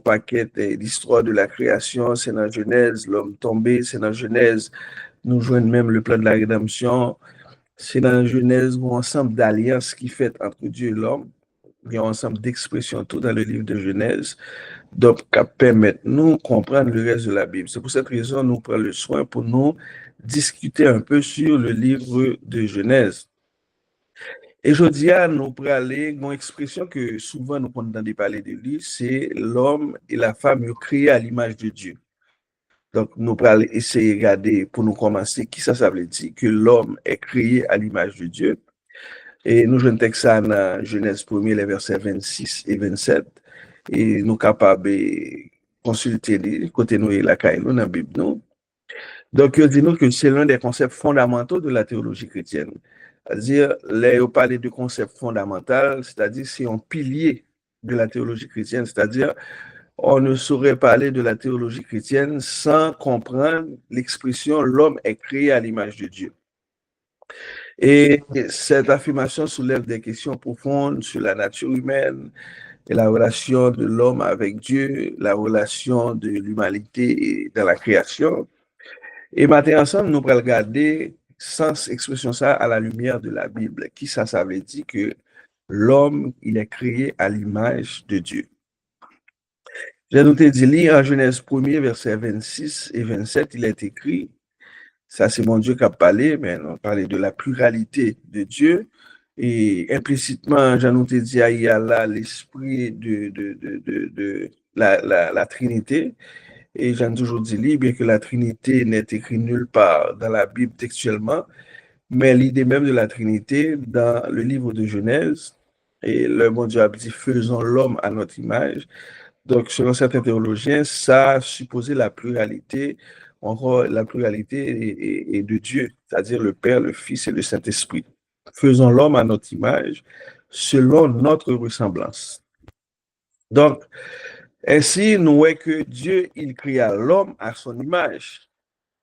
paquet l'histoire de la création, c'est dans Genèse, l'homme tombé, c'est dans Genèse, nous joignons même le plan de la rédemption, c'est dans Genèse un ensemble d'alliances qui fait entre Dieu et l'homme, il y a un ensemble d'expressions tout dans le livre de Genèse, donc qui permettent nous comprendre le reste de la Bible. C'est pour cette raison nous prenons le soin pour nous discuter un peu sur le livre de Genèse. Et je dis à nous pour aller, une expression que souvent nous entendons parler de lui, c'est l'homme et la femme créés à l'image de Dieu. Donc, nous allons essayer de regarder pour nous commencer qui ça veut dire que l'homme est créé à l'image de Dieu. Et nous jouons texte ça dans Genèse 1er, les versets 26 et 27. Et nous sommes capables de consulter les côtés nous et la caille nous dans la Bible. Nous. Donc, il dit nous que c'est l'un des concepts fondamentaux de la théologie chrétienne. C'est-à-dire, là, on parle de concepts fondamentaux, c'est-à-dire c'est un pilier de la théologie chrétienne, c'est-à-dire on ne saurait parler de la théologie chrétienne sans comprendre l'expression l'homme est créé à l'image de Dieu. Et cette affirmation soulève des questions profondes sur la nature humaine et la relation de l'homme avec Dieu, la relation de l'humanité dans la création. Et maintenant, ensemble, nous allons regarder sans expression ça à la lumière de la Bible. Qui ça veut dire que l'homme, il est créé à l'image de Dieu. J'ai noté dit en Genèse 1er, versets 26 et 27, il est écrit, ça c'est mon Dieu qui a parlé, mais on parlait de la pluralité de Dieu. Et implicitement, j'ai noté dit, il y a là l'esprit de la Trinité. Et j'ai toujours dit, bien que la Trinité n'est écrite nulle part dans la Bible textuellement, mais l'idée même de la Trinité dans le livre de Genèse, et le bon Dieu a dit, faisons l'homme à notre image. Donc, selon certains théologiens, ça supposait la pluralité, encore la pluralité est de Dieu, c'est-à-dire le Père, le Fils et le Saint-Esprit. Faisons l'homme à notre image, selon notre ressemblance. Donc, ainsi, nous voyons que Dieu, il créa l'homme à son image.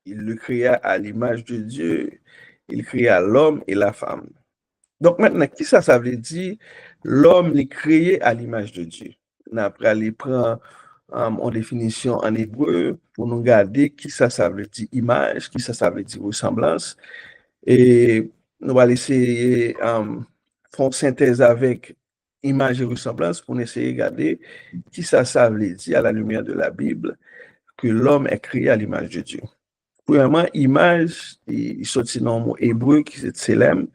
Il le créa à l'image de Dieu. Il créa l'homme et la femme. Donc maintenant, qui ça veut dire? L'homme est créé à l'image de Dieu. Après, aller prendre en définition en hébreu pour nous garder qui ça veut dire image, qui ça veut dire ressemblance. Et nous allons essayer faire une synthèse avec image et ressemblance pour essayer de regarder qui ça veut dire à la lumière de la Bible que l'homme est créé à l'image de Dieu. Premièrement, image, il sortit dans le mot hébreu qui est tselem,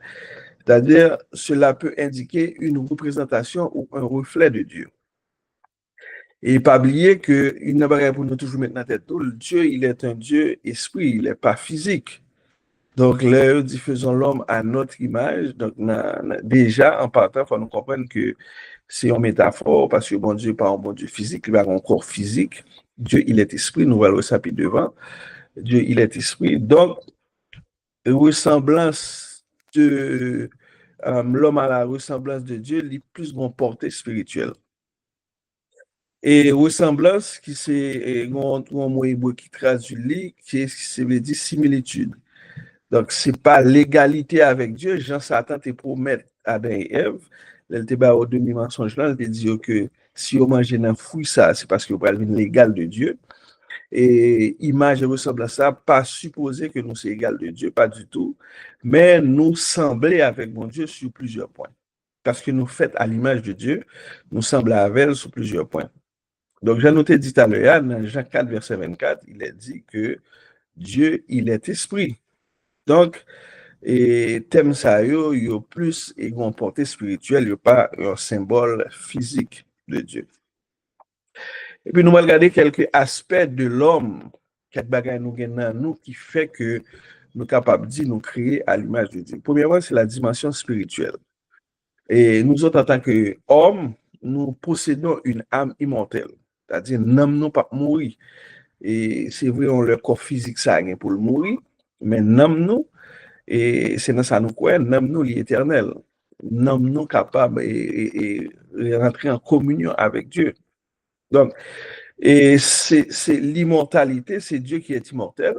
c'est-à-dire cela peut indiquer une représentation ou un reflet de Dieu. Et pas oublier que il n'a pas pour nous toujours mettre dans la tête, Dieu, il est un Dieu esprit, il n'est pas physique. Donc, là, dit faisons l'homme à notre image. Donc, déjà, en partant, il faut nous comprendre que c'est une métaphore parce que bon Dieu n'est pas un bon Dieu physique, il a un corps physique. Dieu, il est esprit, nous allons le saper devant. Dieu, il est esprit. Donc, ressemblance de l'homme à la ressemblance de Dieu, il est plus une portée spirituelle. Et ressemblance, qui c'est un mot hébreu qui traduit, qui veut dire similitude. Donc, ce n'est pas l'égalité avec Dieu. Jean Satan te promet Adam et Ève. Elle te bat au demi-mensonge là, elle te dit que si on mange un fruit, ça, c'est parce que vous avez l'égal de Dieu. Et image et ressemble à ça, pas supposer que nous sommes égal de Dieu, pas du tout, mais nous sembler avec mon Dieu sur plusieurs points. Parce que nous faits à l'image de Dieu, nous semblons avec elle sur plusieurs points. Donc, j'ai noté dit à l'heure, dans Jean 4, verset 24, il est dit que Dieu, il est esprit. Donc, et thème ça, il y a plus une portée spirituelle, il n'y a pas un symbole physique de Dieu. Et puis, nous allons regarder quelques aspects de l'homme, quelques bagages nous qui fait que nous sommes capables de nous créer à l'image de Dieu. Premièrement, c'est la dimension spirituelle. Et nous autres, en tant qu'hommes, nous possédons une âme immortelle. C'est-à-dire, nous n'avons pas mourir. Et c'est vrai, on le corps physique, ça a pour le mourir, mais nous, et c'est dans ça nous croyons, nous l'éternel. Nous capables de rentrer en communion avec Dieu. Donc, et c'est l'immortalité, c'est Dieu qui est immortel.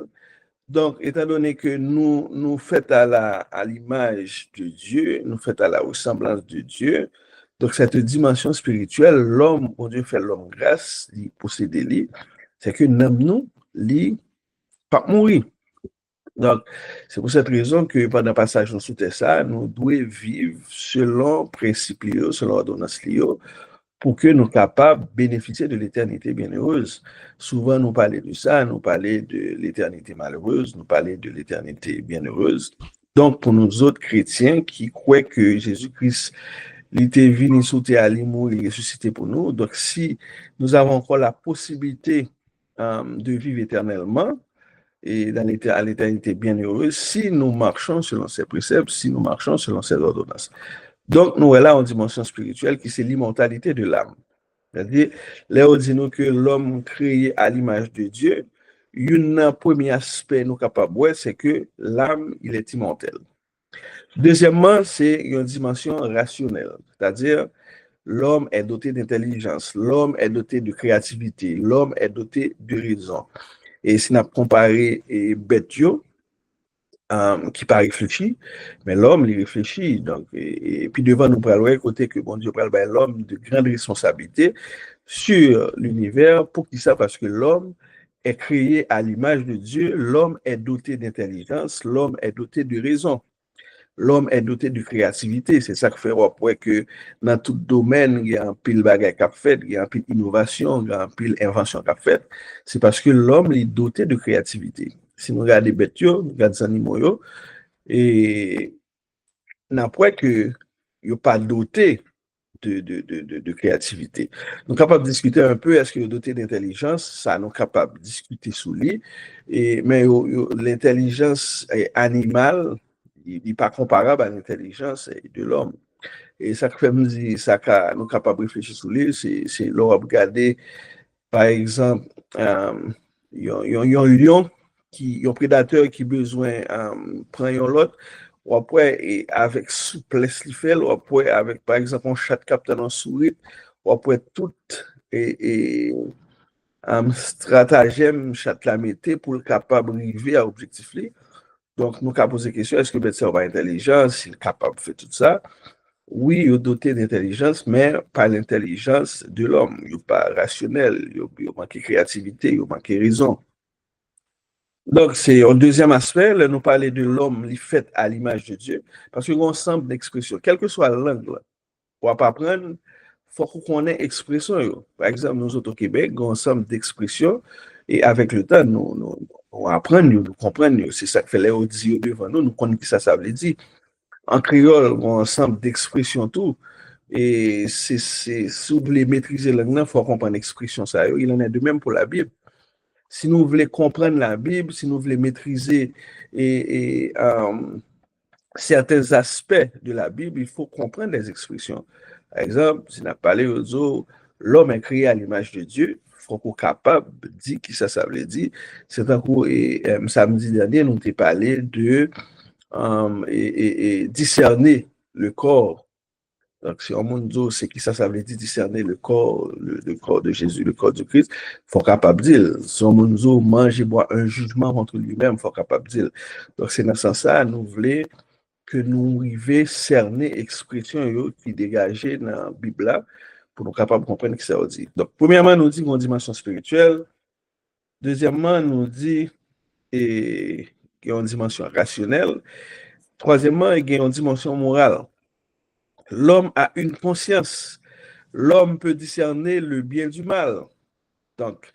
Donc, étant donné que nous faits à l'image de Dieu, nous faits à la ressemblance de Dieu, Donc, cette dimension spirituelle, l'homme, bon Dieu fait l'homme grâce, il possède lui, c'est que nous, lui, pas mourir. Donc, c'est pour cette raison que pendant le passage sous ça, nous devons vivre selon principe, selon ordonnance, pour que nous soyons capables de bénéficier de l'éternité bienheureuse. Souvent, nous parlons de ça, nous parlons de l'éternité malheureuse, nous parlons de l'éternité bienheureuse. Donc, pour nous autres chrétiens qui croient que Jésus-Christ il était venu sur terre, il mourir, il ressuscité pour nous. Donc, si nous avons encore la possibilité de vivre éternellement et à l'éternité bienheureuse, si nous marchons selon ses préceptes, si nous marchons selon ses ordonnances. Donc, nous sommes là en dimension spirituelle qui c'est l'immortalité de l'âme. C'est-à-dire, là, on dit nous que l'homme créé à l'image de Dieu, un premier aspect nous capable de voir, c'est que l'âme, il est immortel. Deuxièmement, c'est une dimension rationnelle, c'est-à-dire l'homme est doté d'intelligence, l'homme est doté de créativité, l'homme est doté de raison. Et si on a comparé bête qui pas réfléchi, mais l'homme il réfléchit. Donc, et puis devant nous parler côté que bon Dieu parle l'homme de grande responsabilité sur l'univers pour qu'il sache parce que l'homme est créé à l'image de Dieu, l'homme est doté d'intelligence, l'homme est doté de raison. L'homme est doté de créativité. C'est ça qui fait que dans tout domaine, il y a un pile bagage qui a fait, il y a un pile innovation, il y a un pile invention qui a fait. C'est parce que l'homme est doté de créativité. Si nous regardons les bêtes, nous regardons les animaux, et n'importe que ils ne sont pas dotés de créativité. Nous sommes capables de discuter un peu, est-ce que doté d'intelligence, ça nous capable de discuter sous lui, mais l'intelligence animale, il n'est pas comparable à l'intelligence de l'homme. Et ça fait me dire, ça nous sommes capables de réfléchir sur lui, c'est leur regarder, par exemple, il y a un lion, un prédateur qui a besoin de prendre l'autre, ou après, et avec souplesse, il fait, ou après, avec, par exemple, un chat capteur dans souris, ou après, tout et stratagème chat la mettait pour le capable d'arriver à l'objectif. Donc, nous avons posé la question, est-ce que le médecin est intelligent, s'il est capable de faire tout ça? Oui, il est doté d'intelligence, mais pas l'intelligence de l'homme. Il n'est pas rationnel, il manque de créativité, il manque de raison. Donc, c'est un deuxième aspect, là, nous parler de l'homme fait à l'image de Dieu, parce qu'il y a un ensemble d'expressions, quelle que soit la langue, pour apprendre, il faut qu'on ait expression. Par exemple, nous autres au Québec, nous avons un ensemble d'expressions, et avec le temps, nous apprenons, nous comprenons, c'est ça que fait les audios devant nous, nous connaissons ça veut dire. En créole, nous avons un ensemble d'expressions tout, et si vous voulez maîtriser la langue, il faut comprendre l'expression. Ça, il en est de même pour la Bible. Si nous voulons comprendre la Bible, si nous voulons maîtriser certains aspects de la Bible, il faut comprendre les expressions. Par exemple, si on a parlé aux autres, l'homme est créé à l'image de Dieu, il faut qu'on soit capable de dire qui ça veut dire. C'est un coup, samedi dernier, nous avons parlé de discerner le corps. Donc, si on dit c'est qui ça veut dire discerner le corps de Jésus, le corps du Christ, il faut capable de dire. Si on dit mange et boit un jugement contre lui-même, il faut capable de dire. Donc, c'est dans ce sens-là, nous voulons que nous arrivions à cerner l'expression qui est dégagée dans la Bible pour nous capables de comprendre ce que ça veut dire. Donc, premièrement, nous dit qu'il y a une dimension spirituelle. Deuxièmement, nous dit qu'il y a une dimension rationnelle. Troisièmement, il y a une dimension morale. L'homme a une conscience. L'homme peut discerner le bien du mal. Donc,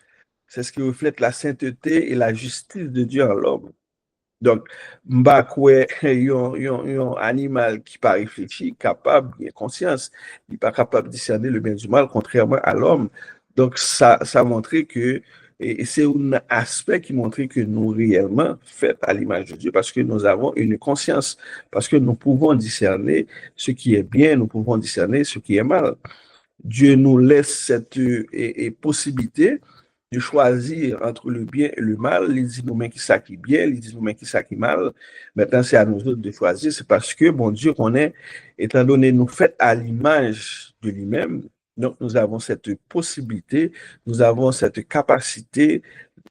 c'est ce qui reflète la sainteté et la justice de Dieu en l'homme. Donc, mbakwe yon animal qui pas réfléchi, capable, il a conscience, il n'est pas capable de discerner le bien du mal, contrairement à l'homme. Donc, ça montrait que, et c'est un aspect qui montrait que nous réellement faits à l'image de Dieu, parce que nous avons une conscience, parce que nous pouvons discerner ce qui est bien, nous pouvons discerner ce qui est mal. Dieu nous laisse cette possibilité de choisir entre le bien et le mal. Il dit nous-mêmes qui ça qui est bien, il dit nous-mêmes qui ça qui est mal. Maintenant, c'est à nous autres de choisir. C'est parce que, bon Dieu, qu'on est, étant donné nous faits à l'image de lui-même, donc nous avons cette possibilité, nous avons cette capacité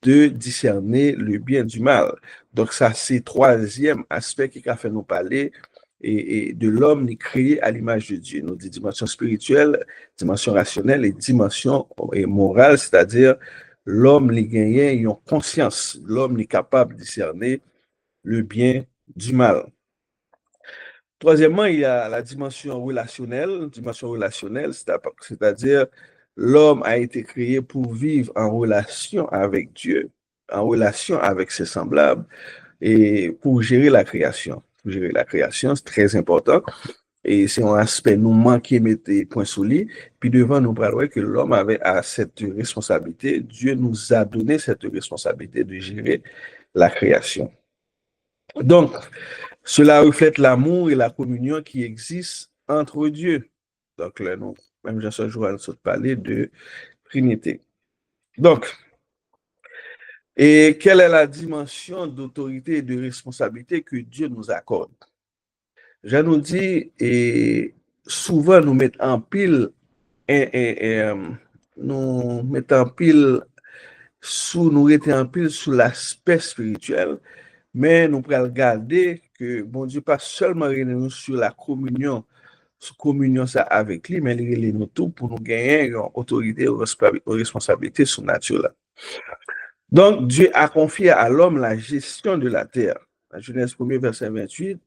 de discerner le bien du mal. Donc ça, c'est le troisième aspect qui a fait nous parler et de l'homme créé à l'image de Dieu. Nous dit dimension spirituelle, dimension rationnelle et dimension morale, c'est-à-dire l'homme les gagne une conscience, l'homme est capable de discerner le bien du mal. Troisièmement, il y a la dimension relationnelle. Dimension relationnelle, c'est-à-dire l'homme a été créé pour vivre en relation avec Dieu, en relation avec ses semblables et pour gérer la création. Pour gérer la création, c'est très important. Et c'est un aspect nous manquer mettre point sous lit. Puis devant nous parler que l'homme avait cette responsabilité. Dieu nous a donné cette responsabilité de gérer la création. Donc, cela reflète l'amour et la communion qui existent entre Dieu. Donc, là, nous, même Jean-Saint Joël nous parler de Trinité. Donc, et quelle est la dimension d'autorité et de responsabilité que Dieu nous accorde? Je nous dis, et souvent nous mettons en pile, nous mettons en pile nous étions en pile sous l'aspect spirituel, mais nous pouvons regarder que bon Dieu pas seulement nous sur la communion, ça avec lui, mais il nous tout pour nous gagner une autorité ou responsabilité surnaturelle. Donc, Dieu a confié à l'homme la gestion de la terre. La Genèse 1er, verset 28,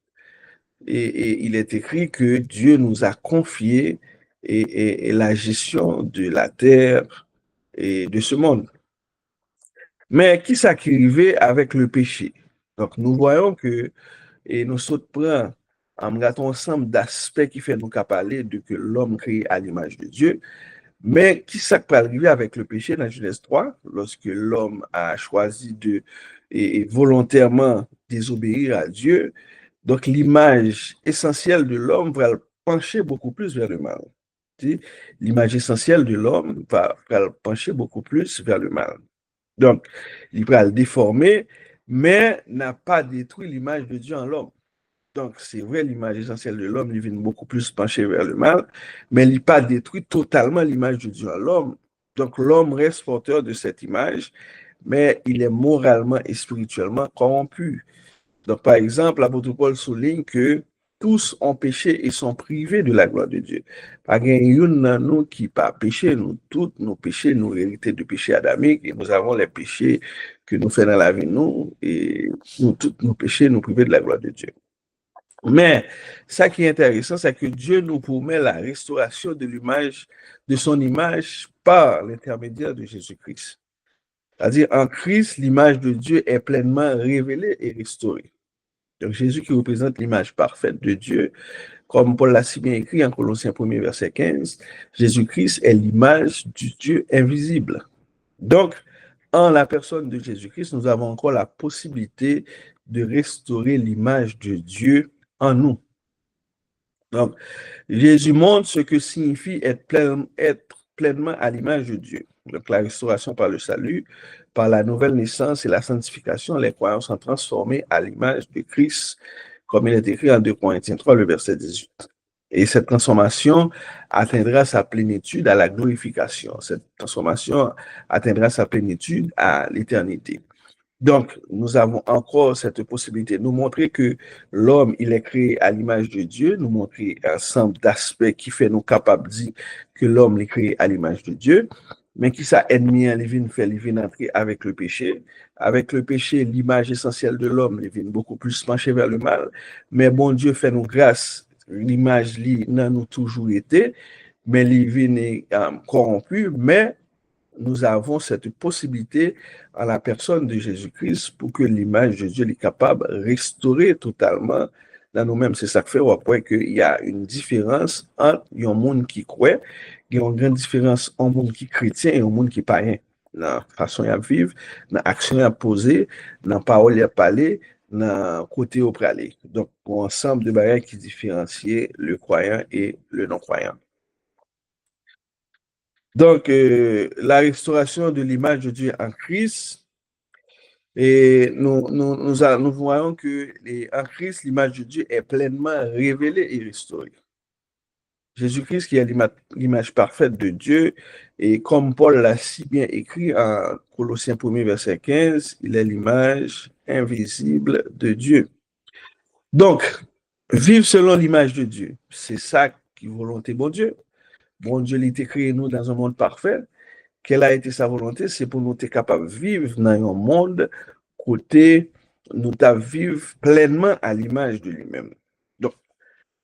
et il est écrit que Dieu nous a confié et la gestion de la terre et de ce monde. Mais qui s'arrivait avec le péché? Donc, nous voyons que, et nous prenons un ensemble d'aspects qui fait nous parler de que l'homme créé à l'image de Dieu. Mais qui ça peut arriver avec le péché dans Genèse 3, lorsque l'homme a choisi de et volontairement désobéir à Dieu? Donc, l'image essentielle de l'homme va pencher beaucoup plus vers le mal. L'image essentielle de l'homme va pencher beaucoup plus vers le mal. Donc, il va le déformer, mais n'a pas détruit l'image de Dieu en l'homme. Donc, c'est vrai, l'image essentielle de l'homme, il vient beaucoup plus pencher vers le mal, mais il n'a pas détruit totalement l'image de Dieu en l'homme. Donc, l'homme reste porteur de cette image, mais il est moralement et spirituellement corrompu. Donc, par exemple, l'apôtre Paul souligne que tous ont péché et sont privés de la gloire de Dieu. Pas une dans nous qui pas péché, nous tous nos péchés, nous héritons du péché adamique et nous avons les péchés que nous faisons dans la vie, nous, et nous tous nos péchés nous privés de la gloire de Dieu. Mais ça qui est intéressant, c'est que Dieu nous promet la restauration de l'image, de son image par l'intermédiaire de Jésus-Christ. C'est-à-dire, en Christ, l'image de Dieu est pleinement révélée et restaurée. Donc, Jésus qui représente l'image parfaite de Dieu, comme Paul l'a si bien écrit en Colossiens 1er, verset 15, Jésus-Christ est l'image du Dieu invisible. Donc, en la personne de Jésus-Christ, nous avons encore la possibilité de restaurer l'image de Dieu en nous. Donc, Jésus montre ce que signifie être pleinement à l'image de Dieu. Donc, la restauration par le salut, par la nouvelle naissance et la sanctification, les croyants sont transformés à l'image de Christ, comme il est écrit en 2 Corinthiens 3, le verset 18. Et cette transformation atteindra sa plénitude à la glorification. Cette transformation atteindra sa plénitude à l'éternité. Donc, nous avons encore cette possibilité de nous montrer que l'homme, il est créé à l'image de Dieu, nous montrer un ensemble d'aspects qui fait nous capables de dire que l'homme est créé à l'image de Dieu, mais qui ça ennemi, il vient entrer avec le péché. Avec le péché, l'image essentielle de l'homme, il vient beaucoup plus pencher vers le mal, mais bon Dieu fait nous grâce, l'image, n'a nous toujours été, mais il vient corrompu, mais nous avons cette possibilité à la personne de Jésus-Christ pour que l'image de Dieu est capable de restaurer totalement dans nous-mêmes. C'est ça que fait après qu'il y a une différence entre un monde qui croit, il y a une grande différence entre un monde qui est chrétien et un monde qui est païen. Dans la façon de vivre, dans l'action à poser, dans la parole à parler, dans le côté au praler. Donc, un ensemble de barrières qui différencient le croyant et le non-croyant. Donc, la restauration de l'image de Dieu en Christ, et nous voyons que en Christ, l'image de Dieu est pleinement révélée et restaurée. Jésus-Christ qui est l'image parfaite de Dieu, et comme Paul l'a si bien écrit en Colossiens 1er, verset 15, il est l'image invisible de Dieu. Donc, Vivre selon l'image de Dieu, c'est ça qui est volonté bon Dieu. Bon Dieu, il était créé nous dans un monde parfait. Quelle a été sa volonté? C'est pour nous être capables de vivre dans un monde côté nous vivre pleinement à l'image de lui-même. Donc,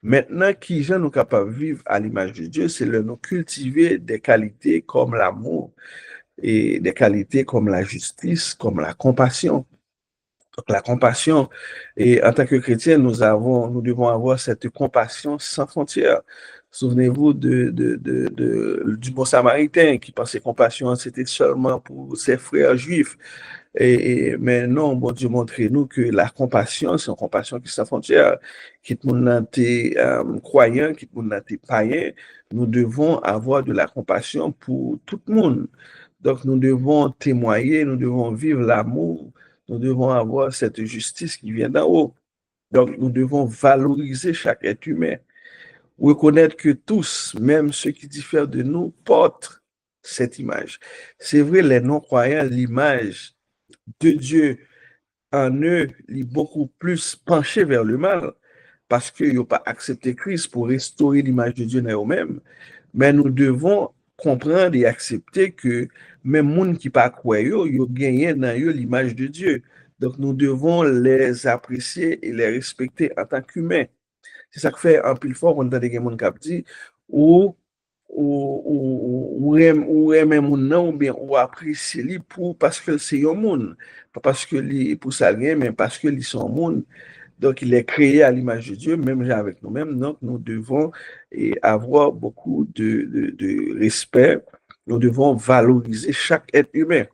maintenant, qui gens nous capables de vivre à l'image de Dieu, c'est de nous cultiver des qualités comme l'amour et des qualités comme la justice, comme la compassion. Donc, la compassion, et en tant que chrétiens, nous devons avoir cette compassion sans frontières. Souvenez-vous du bon samaritain qui pensait compassion, c'était seulement pour ses frères juifs. Mais non, bon Dieu montre-nous que la compassion, c'est une compassion qui sans frontières. Quitte mon croyant, quitte mon païen, nous devons avoir de la compassion pour tout le monde. Donc, nous devons témoigner, nous devons vivre l'amour, nous devons avoir cette justice qui vient d'en haut. Donc, nous devons valoriser chaque être humain, reconnaître que tous, même ceux qui diffèrent de nous, portent cette image. C'est vrai, les non-croyants, l'image de Dieu en eux est beaucoup plus penchée vers le mal parce qu'ils n'ont pas accepté Christ pour restaurer l'image de Dieu dans eux-mêmes. Mais nous devons comprendre et accepter que même les gens qui ne pas croient, ils ont gagné dans eux l'image de Dieu. Donc, nous devons les apprécier et les respecter en tant qu'humains. C'est ça que fait un pile fort, on a des gens qui dit, ou ou aimer mon nom, ou bien ou apprécier lui pour parce que c'est un monde, pas parce que lui pour ça rien, mais parce que lui sont monde. Donc il est créé à l'image de Dieu, même avec nous-mêmes. Donc nous devons avoir beaucoup de respect. Nous devons valoriser chaque être humain.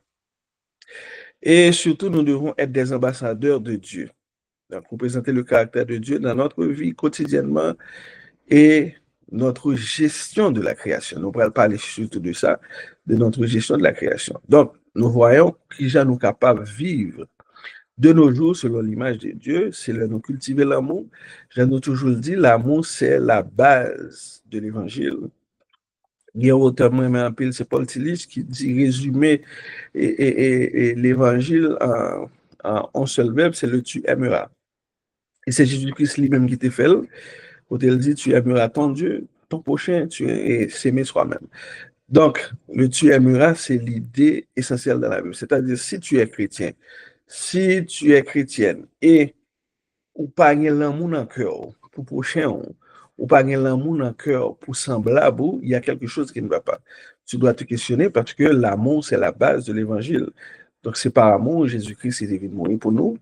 Et surtout, nous devons être des ambassadeurs de Dieu. Donc, représenter le caractère de Dieu dans notre vie quotidiennement et notre gestion de la création. Nous allons parler surtout de ça, de notre gestion de la création. Donc, nous voyons qui nous sommes capables de vivre de nos jours selon l'image de Dieu, c'est là nous cultiver l'amour. Je nous toujours dit, l'amour, c'est la base de l'évangile. Il y a auteur un pile, c'est Paul Tillich qui dit résumer et l'évangile en un seul verbe, c'est le tu aimeras. Et c'est Jésus-Christ lui-même qui t'a fait. Quand il dit tu aimeras ton Dieu, ton prochain, et s'aimer soi-même. Donc, le tu aimeras, c'est l'idée essentielle de la Bible. C'est-à-dire, si tu es chrétien, si tu es chrétienne et ou pas l'amour dans le cœur pour prochain, ou pas l'amour dans le cœur pour semblable, il y a quelque chose qui ne va pas. Tu dois te questionner parce que l'amour, c'est la base de l'évangile. Donc, c'est par amour, Jésus-Christ est venu mourir pour nous.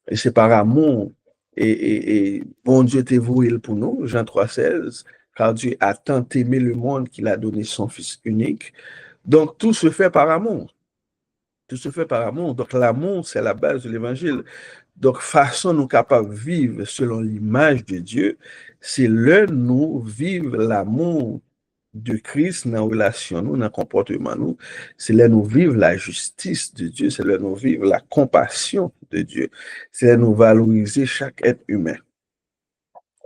Et c'est par amour. Et bon Dieu t'est voué pour nous, Jean 3,16, car Dieu a tant aimé le monde qu'il a donné son Fils unique. Donc, tout se fait par amour. Tout se fait par amour. Donc, l'amour, c'est la base de l'évangile. Donc, façon nous capables de vivre selon l'image de Dieu, c'est là nous vivre l'amour de Christ dans la relation, nous, dans le comportement, nous. C'est là nous vivre la justice de Dieu, c'est là nous vivre la compassion de Dieu, c'est là nous valoriser chaque être humain.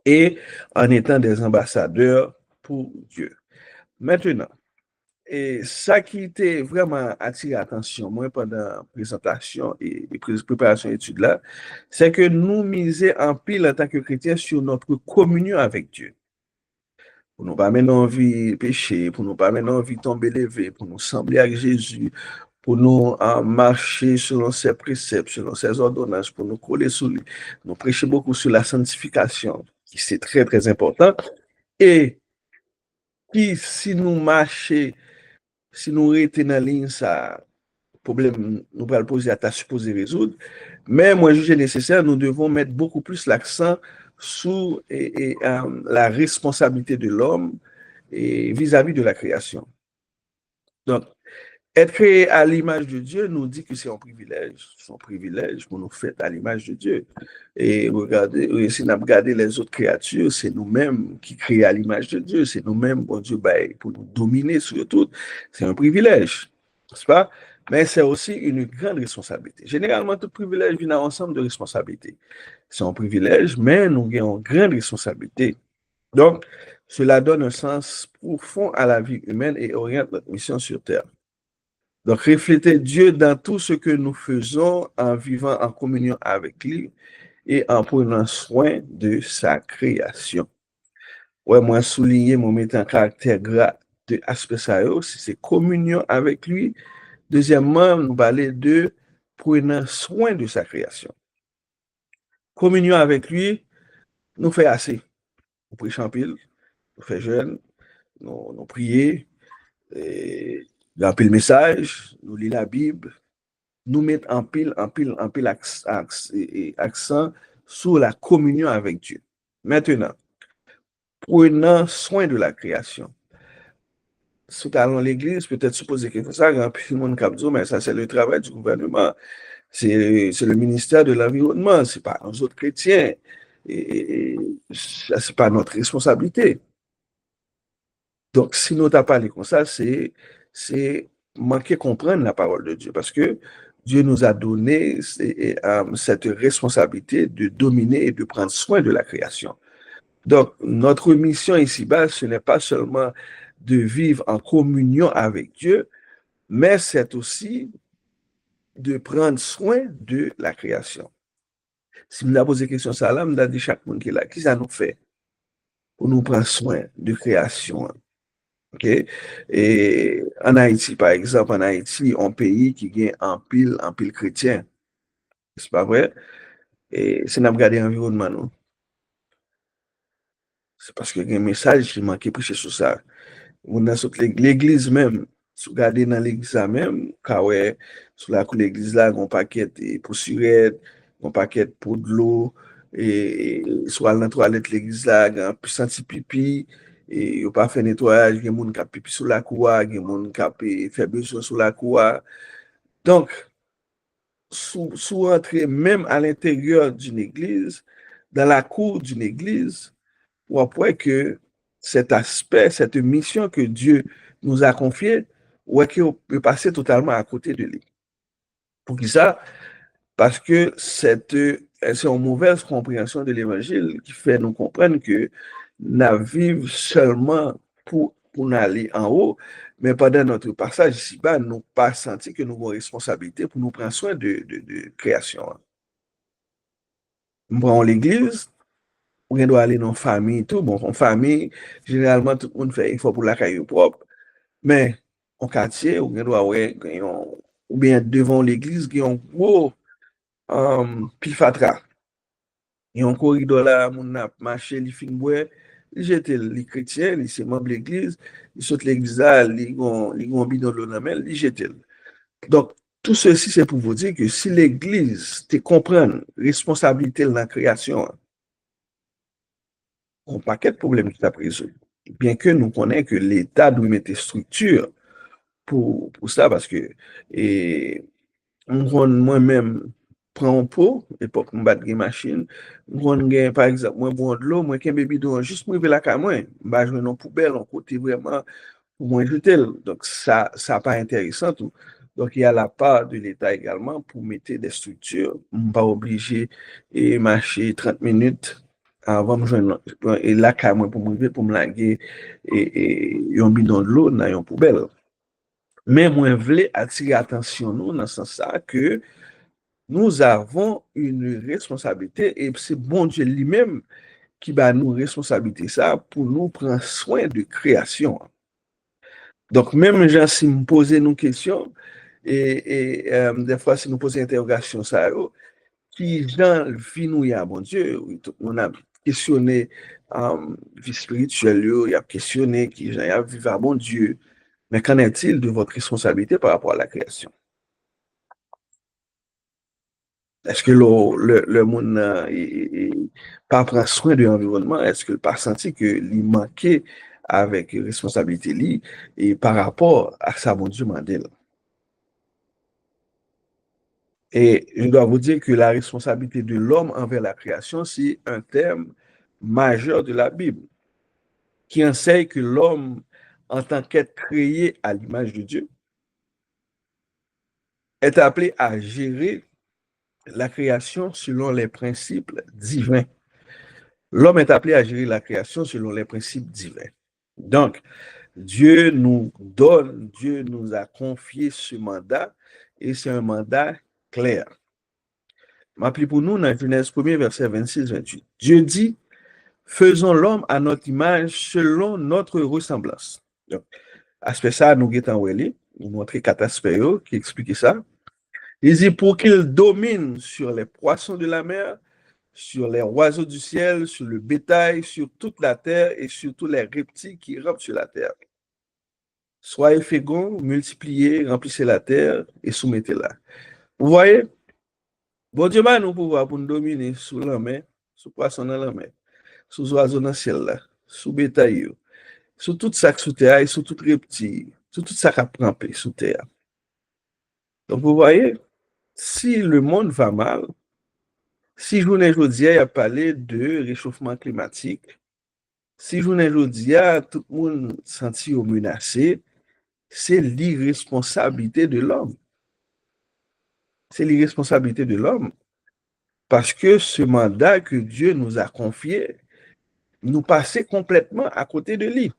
Et en étant des ambassadeurs pour Dieu. Maintenant, et ça qui était vraiment attiré l'attention, moi, pendant la présentation et préparation d'études là, c'est que nous miser en pile en tant que chrétiens sur notre communion avec Dieu. Pour nous pas mener envie pécher, pour nous pas mener envie tomber levé, pour nous sembler avec Jésus, pour nous marcher selon ses préceptes, selon ses ordonnances, pour nous coller sous lui. Nous prêcher beaucoup sur la sanctification, qui c'est très, très important. Et qui, si nous marchons, si nous restons dans la ligne, ça, problème, nous allons le poser à ta supposée résoudre. Mais moi, je juge nécessaire, nous devons mettre beaucoup plus l'accent sur la responsabilité de l'homme et vis-à-vis de la création. Donc, être créé à l'image de Dieu nous dit que c'est un privilège pour nous faire à l'image de Dieu. Et regardez, si nous regardons les autres créatures, c'est nous-mêmes qui créons à l'image de Dieu, c'est nous-mêmes, bon Dieu, pour nous dominer sur tout. C'est un privilège, n'est-ce pas? Mais c'est aussi une grande responsabilité. Généralement, tout privilège vient ensemble de responsabilités. C'est un privilège, mais nous avons une grande responsabilité. Donc, cela donne un sens profond à la vie humaine et oriente notre mission sur Terre. Donc, refléter Dieu dans tout ce que nous faisons en vivant en communion avec lui et en prenant soin de sa création. Ouais, moi, souligner, mon mettre en caractère gras de aspect ça, c'est communion avec lui. Deuxièmement, nous parler de prenant soin de sa création. Communion avec lui, nous fait assez. Nous prêchons en pile, nous fait jeûne, nous prier, nous en pile message, nous lit la Bible, nous mettre en pile accent sur la communion avec Dieu. Maintenant, prenant soin de la création. Si tu allons à l'église, peut-être supposer que ça, grand plus le monde cap dire, mais ça, c'est le travail du gouvernement. C'est le ministère de l'Environnement, c'est pas nous autres chrétiens. Et ça, c'est pas notre responsabilité. Donc, si nous t'as parlé comme ça, c'est manquer comprendre la parole de Dieu parce que Dieu nous a donné cette responsabilité de dominer et de prendre soin de la création. Donc, notre mission ici-bas, ce n'est pas seulement de vivre en communion avec Dieu, mais c'est aussi de prendre soin de la création. Si nous avons posé la question ça là, nous avons dit chaque monde qui est là, qui ça nous fait pour nous prendre soin de création? OK? Et en Haïti, par exemple, en Haïti, un pays qui gagne en pile chrétien. C'est pas vrai? Et si nous regardons l'environnement, nous, c'est parce qu'il y a un message qui manque prêcher sur ça. On a sur l'église même, si vous regardez dans l'église même, quand ouais, sur la cour de l'église là, on paquet pour surette, on paquet pour de l'eau, et soit dans la toilette de l'église là, on peut sentir pipi, et on pas fait nettoyage, il y a des gens qui pipi sur la cour, il y a des gens qui fait besoin sur la cour. Donc, sous entrer même à l'intérieur d'une église, dans la cour d'une église, on voit que cet aspect, cette mission que Dieu nous a confiée, on peut passer totalement à côté de lui. Pour qui ça? Parce que c'est une mauvaise compréhension de l'évangile qui fait nous comprendre que nous vivons seulement pour aller en haut, mais pendant notre passage ici-bas, nous pas senti que nous avons responsabilité pour nous prendre soin de création. Nous prenons l'église, on doit aller dans la famille, tout. Bon, en famille, généralement, tout le monde fait effort pour la caille propre. Mais en quartier, on doit, ouais, ou bien devant l'église, il y a un gros pilfatra. Il y a un corridor là, on a marché, il fin bois, il jette les chrétiens, il se membre de l'église, il saute l'église là, il a un bidon de l'eau dans il jette. Donc, tout ceci, c'est pour vous dire que si l'église te comprend responsabilité dans la création, un paquet de problèmes qui t'a résolu. Bien que nous connaissons que l'État doit mettre structure pour ça, parce que et, moi-même prends un pot, époque, je bats des machines, par exemple, moi, bon de l'eau, moi, qu'un bébé d'eau, juste pour la caméra, moi, je vais dans poubelle, on côté vraiment, pour moi, jeter. Donc, ça pas intéressant tout. Donc, il y a la part de l'État également pour mettre des structures. On ne pas obligé et marcher 30 minutes avant de joindre. Et là, quand moi, pour me laguer et un bidon de l'eau dans une poubelle. Mais moi, je voulais attirer l'attention nous dans ce sens que nous avons une responsabilité et c'est bon Dieu lui-même qui va nous responsabilité ça pour nous prendre soin de création. Donc, même gens, si me poser nos questions, des fois, si nous posons interrogation, ça, qui gens vie nous y a, bon Dieu, on a questionné vie spirituelle, il a questionné qui gens y a vivre à bon Dieu. Mais qu'en est-il de votre responsabilité par rapport à la création? Est-ce que le monde pas prend soin de l'environnement? Est-ce que pas senti que il manquait avec responsabilité li et par rapport à sa bon Dieu Mandela? Et je dois vous dire que la responsabilité de l'homme envers la création, c'est un thème majeur de la Bible qui enseigne que l'homme, en tant qu'être créé à l'image de Dieu, est appelé à gérer la création selon les principes divins. L'homme est appelé à gérer la création selon les principes divins. Donc, Dieu nous a confié ce mandat et c'est un mandat clair. M'appli pour nous dans Genèse 1er, verset 26-28. Dieu dit, faisons l'homme à notre image selon notre ressemblance. Donc, aspect ça, nous guettons nous montrer quatre aspects qui expliquent ça. Il dit pour qu'il domine sur les poissons de la mer, sur les oiseaux du ciel, sur le bétail, sur toute la terre et sur tous les reptiles qui rampent sur la terre. Soyez féconds, multipliez, remplissez la terre et soumettez-la. Vous voyez, bon Dieu m'a nous pouvoir pour nous dominer sous la mer, sous poisson dans la mer, sous oiseaux dans le ciel là, sous bétail, sous tout ça sous terre et sous tout reptile, sous tout ça qui a rampé sous terre. Donc vous voyez, si le monde va mal, si journée aujourd'hui a parlé de réchauffement climatique, si journée aujourd'hui tout le monde senti menacé, c'est l'irresponsabilité de l'homme. C'est l'irresponsabilité de l'homme. Parce que ce mandat que Dieu nous a confié, nous passait complètement à côté de lui.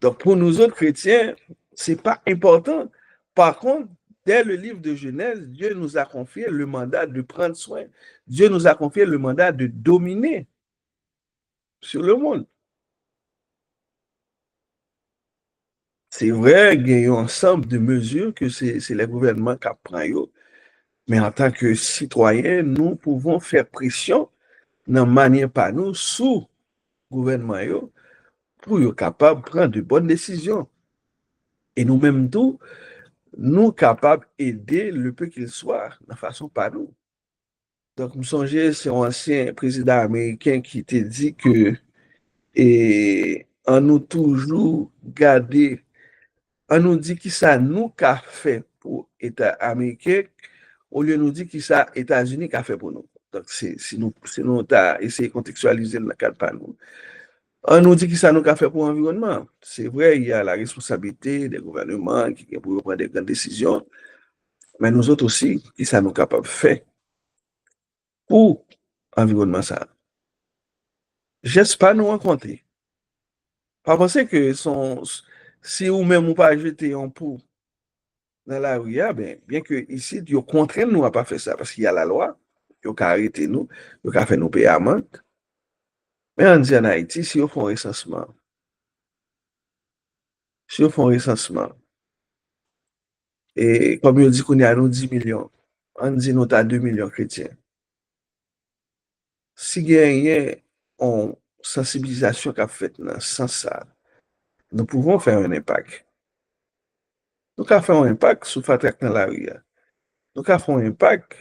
Donc pour nous autres chrétiens, c'est pas important. Par contre, dès le livre de Genèse, Dieu nous a confié le mandat de prendre soin. Dieu nous a confié le mandat de dominer sur le monde. C'est vrai, il y a un ensemble de mesures que c'est les gouvernements qui prennent. Mais en tant que citoyens, nous pouvons faire pression dans la manière par nous sous le gouvernement pour être capable de prendre de bonnes décisions. Et nous-mêmes, tout, nous capables d'aider le peu qu'il soit, de façon par nous. Donc, me songez, c'est un ancien président américain qui t'a dit que et on nous toujours garder, on nous dit qui ça nous qu'a fait pour l'État américain, au lieu de nous dire qui ça États-Unis qu'a fait pour nous. Donc, si nous t'as essayé de contextualiser le cadre par nous. On nous dit qui ça nous qu'a fait pour l'environnement. C'est vrai, il y a la responsabilité des gouvernements qui pour prendre des grandes décisions, mais nous autres aussi, qui ça nous capable de faire pour l'environnement ça. J'espère nous rencontrer. Pas penser que si ou même ou pas jeter un pot dans la rue, bien que ici, ils contraignent nous à pas faire ça parce qu'il y a la loi, ils ont arrêté nous, ils ont fait nous payer amende. Mais on dit en Haïti, si ils font recensement, et comme ils dit qu'on y a nous 10 millions, on dit nous t'as 2 millions chrétiens. Si il y a une sensibilisation qu'a fait sans ça, nous pouvons faire un impact. Nous pouvons faire un impact sur le fait dans la rue. Nous pouvons faire un impact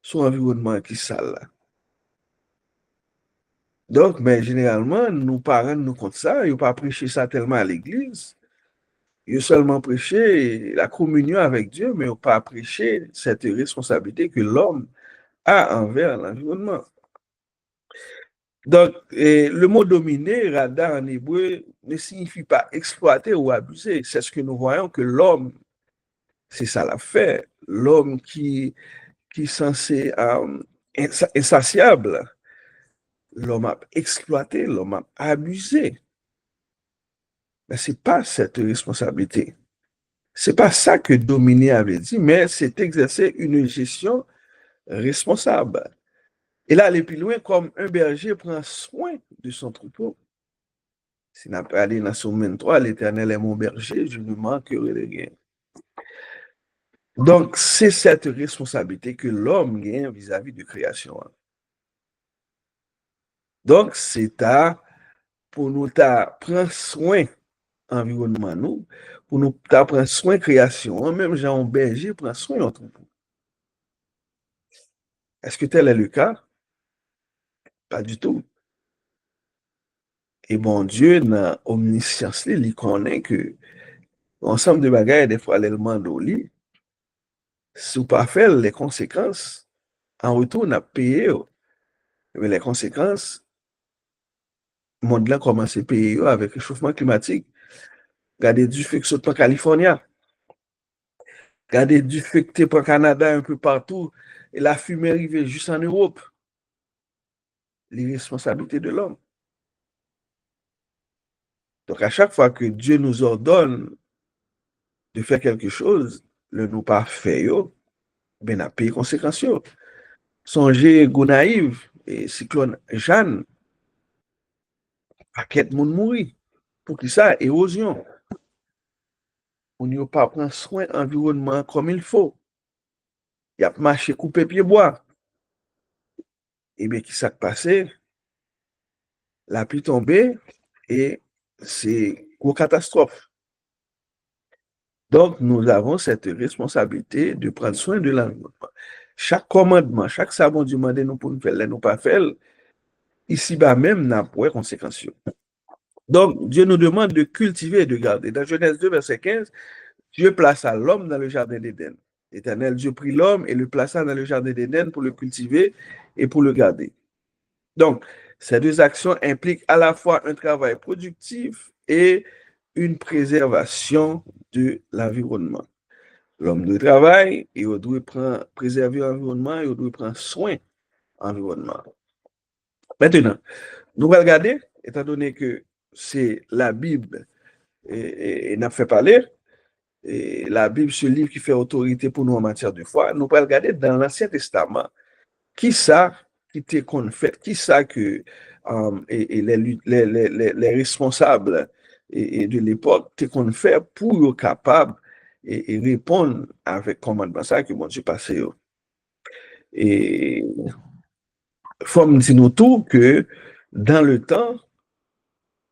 sur l'environnement qui est sale. Donc, mais généralement, nos parents nous comptent ça, ils n'ont pas prêché ça tellement à l'église. Ils ont seulement prêché la communion avec Dieu, mais ils n'ont pas prêché cette responsabilité que l'homme a envers l'environnement. Donc, le mot dominer, rada en hébreu, ne signifie pas exploiter ou abuser. C'est ce que nous voyons que l'homme, c'est ça l'affaire. L'homme qui est censé insatiable, l'homme a exploité, l'homme a abusé. Mais ce n'est pas cette responsabilité. Ce n'est pas ça que dominer avait dit, mais c'est exercer une gestion responsable. Et là, aller plus loin, comme un berger prend soin de son troupeau. Si n'a pas allé dans son 23, l'Éternel est mon berger, je ne manquerai de rien. Donc, c'est cette responsabilité que l'homme gagne vis-à-vis de création. Donc, c'est pour nous prendre soin environnement nous, pour nous prendre soin création. Même Jean berger prend soin de notre troupeau. Est-ce que tel est le cas? Pas du tout. Et bon Dieu, dans omniscience, il connaît que l'ensemble de bagages, des fois, les demande au lit, si vous pas faire les conséquences, en retour, on a payé. Mais les conséquences, le monde là commence à payer avec le réchauffement climatique. Regardez du fait que c'est en Californie. Regardez du fait que c'est au Canada, un peu partout. Et la fumée arrive juste en Europe. Les responsabilités de l'homme. Donc, à chaque fois que Dieu nous ordonne de faire quelque chose, le nous pas fait, ben n'a payé conséquences. Songez Gonaïve et cyclone Jeanne, paquet de monde mourir. Pour qui ça? Érosion. On n'y a pas prendre soin de l'environnement comme il faut. Il y a marché coupé pied bois. Et bien, qui s'est passé? La pluie tombée et c'est une catastrophe. Donc, nous avons cette responsabilité de prendre soin de l'environnement. Chaque commandement, chaque sabon du demande nous pour nous faire, nous pas faire, ici-bas même, n'a pas conséquences. Donc, Dieu nous demande de cultiver et de garder. Dans Genèse 2, verset 15, Dieu plaça l'homme dans le jardin d'Éden. L'Éternel Dieu prit l'homme et le plaça dans le jardin d'Éden pour le cultiver et pour le garder. Donc, ces deux actions impliquent à la fois un travail productif et une préservation de l'environnement. L'homme doit travailler, il doit préserver l'environnement, il doit prendre soin de l'environnement. Maintenant, nous allons regarder, étant donné que c'est la Bible et n'a fait parler, et la Bible, ce livre qui fait autorité pour nous en matière de foi, nous allons regarder dans l'Ancien Testament qui ça qui était qu'on fait, qui ça que et les responsables de l'époque étaient qu'on fait pour être capable et répondre avec commandement ça que bon Dieu passé. Et faut me dire nous tout que dans le temps,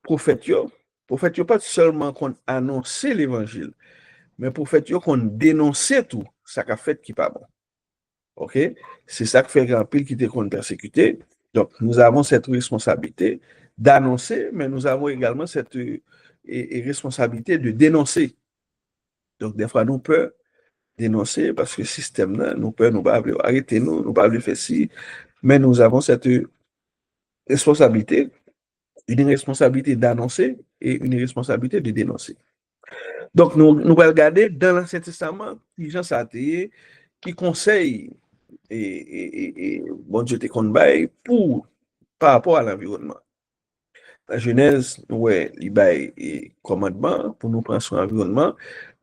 prophète yo pas seulement qu'on annonçait l'évangile, mais prophète yo qu'on dénonçait tout ça qu'a fait qui pas bon. OK? C'est ça que fait grand pile qui était qu'on persécuté. Donc, nous avons cette responsabilité d'annoncer, mais nous avons également cette responsabilité de dénoncer. Donc, des fois, nous peut dénoncer parce que le système, là, nous peut nous pas arrêter nous, nous pas faire ci, mais nous avons cette responsabilité, une responsabilité d'annoncer et une responsabilité de dénoncer. Donc, nous allons regarder dans l'Ancien Testament, qui gens ça qui conseille et bon Dieu te konbay pour par rapport à l'environnement. La Genèse, ouais, il bail et commandement pour nous prendre sur l'environnement,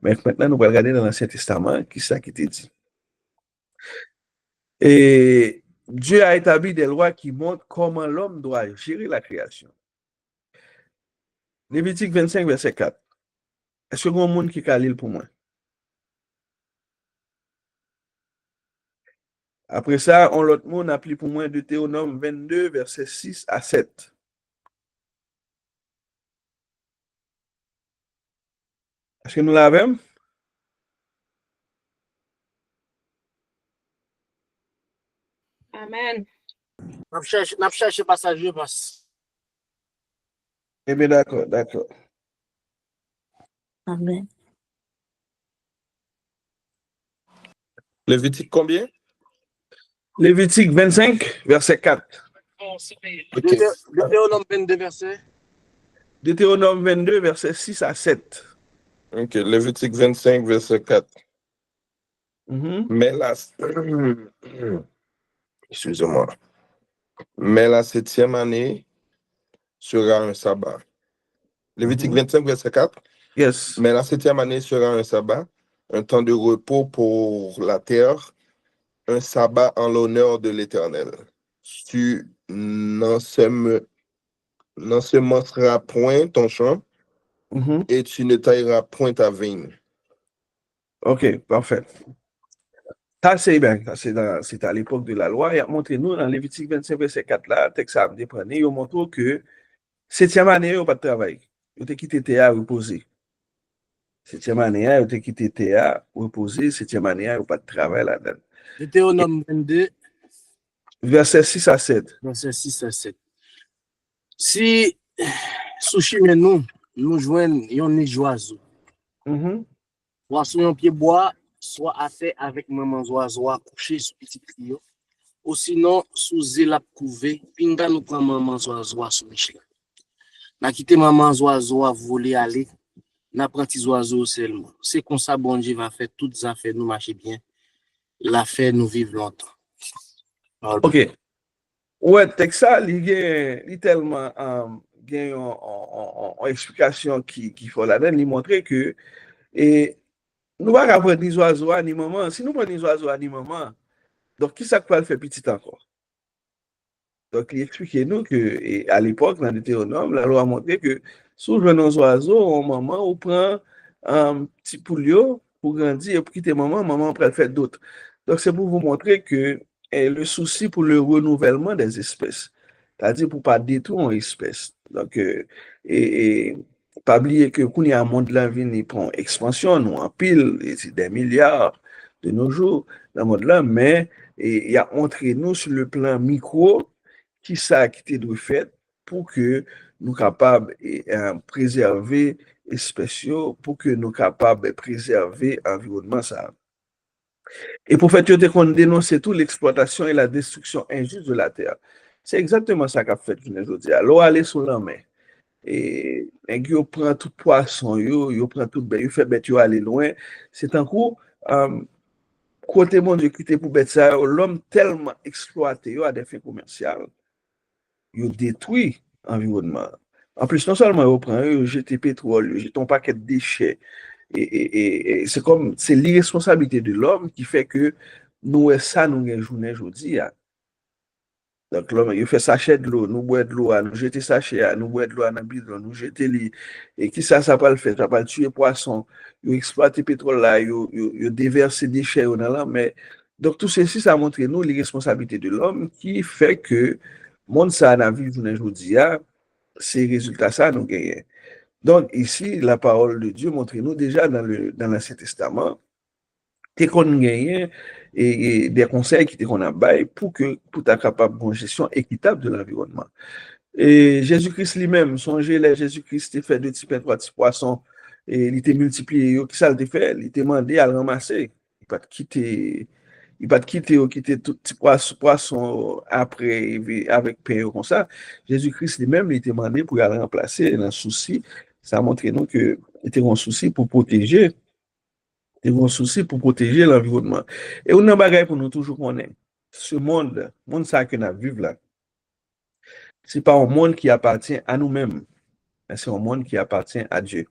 mais maintenant nous allons regarder dans l'Ancien Testament qui ça qui était dit. Et Dieu a établi des lois qui montrent comment l'homme doit gérer la création. Lévitique 25, verset 4. Est-ce que vous monde qui a lu pour moi? Après ça, on l'autre monde a pris pour moi Deutéronome 22, verset 6 à 7. Est-ce que nous l'avons? Amen. N'a cherché passage, je passe. Eh bien, d'accord, d'accord. Amen. Lévitique combien? Lévitique 25, verset 4. Ok. Deutéronome 22, verset. Deutéronome 22, verset 6 à 7. Ok, Lévitique 25, verset 4. Mhm. Mais la... Excusez-moi. Mais la 7e année sera un sabbat. Lévitique 25, verset 4. Yes. Mais la 7e année sera un sabbat, un temps de repos pour la terre, un sabbat en l'honneur de l'Éternel. Tu n'ensemenceras point ton champ Mhm. et tu ne tailleras point ta vigne. OK, parfait. Ça, c'est bien. C'est à l'époque de la loi. Il a montré nous dans Lévitique 25, verset 4 là, texte à me prendre, il montre que 7e année, il n'y a pas de travail. Il a quitté Théa reposer. 7e année, il a quitté Théa reposer. 7e année, il n'y a pas de travail là-dedans. Deutéronome 22, Verset 6 à 7. verset 6 à 7. Si sous chemin nous joignons yon nid oiseau, Mhm. poisson yon pied bois, soit à faire avec maman oiseau couché sous petit trio, ou sinon sous zélap couvé, pinga nous prend maman oiseau sous Michelin. N'a quitté maman oiseau voler aller, n'a prend petit oiseau seulement. C'est comme ça bon Dieu va faire toutes les affaires nous marcher bien, l'affaire nous vivre longtemps. OK. Ouais, texte ça, il est tellement une explication qui faut là-dedans, il montrer que et nous ne pouvons pas prendre ni oiseau ni maman. Si nous prenons ni oiseau ni maman, donc qui ça peut le faire petit encore? Donc, il expliquait nous que, à l'époque, dans le Deutéronome, la loi a montré que si vous jouez nos oiseaux, au moment où prend un petit poulio pour grandir et pour quitter maman, maman peut le faire d'autres. Donc, c'est pour vous montrer que le souci pour le renouvellement des espèces, c'est-à-dire pour ne pas détruire une espèce. Donc, et pas oublier que quand il y a un monde de la vie, il prend expansion, nous en pile, et c'est des milliards de nos jours dans le monde là, mais il a entré nous sur le plan micro qui ça qui te doit fait pour que nous capables de préserver les spéciaux, pour que nous capables de préserver l'environnement ça. Et pour faire que qu'on dénonce tout l'exploitation et la destruction injuste de la terre. C'est exactement ça qu'a fait aujourd'hui. Alors aller sur la main. Et yo prend tout poisson, yo prend tout ben, yo fait bête yo aller loin. C'est un coup côté mon Dieu qui était pour bête ça, l'homme tellement exploité yo à des fins commerciales. Yo détruit l'environnement. En plus, non seulement yo prend, yo jette pétrole, yo jette un paquet de déchets. Et c'est comme, c'est l'irresponsabilité de l'homme qui fait que nous, ça, nous, une journée aujourd'hui. Donc, l'homme, il fait sachet de l'eau, nous boit de l'eau, nous jeter sachet, nous boit de l'eau dans le bidon, nous jeter les. Et qui ça peut le faire? Ça peut tuer poisson, il exploite le pétrole là, il déverse ses déchets dans la mer. Donc, tout ceci, ça montre nous l'irresponsabilité de l'homme qui fait que le monde, ça, dans la vie aujourd'hui, ces résultats, ça, nous gagnons. Donc, ici, la parole de Dieu montre-nous déjà dans l'Ancien Testament, t'es qu'on gagne et des conseils qui qu'on a bail pour être capable de gestion équitable de l'environnement. Et Jésus-Christ lui-même, songez, Jésus-Christ fait deux petits pains, trois petits poissons, et il était multiplié, qui ça le fait? Il était demandé à le ramasser. Il pas quitter tout petit poisson après, avec pain comme ça. Jésus-Christ lui-même, il était demandé pour aller remplacer un souci. Ça a montré nous que il était un souci pour protéger l'environnement. Et on a bagaille pour nous toujours connaître. Ce monde ça que nous vivons là, c'est pas un monde qui appartient à nous-mêmes, mais c'est un monde qui appartient à Dieu.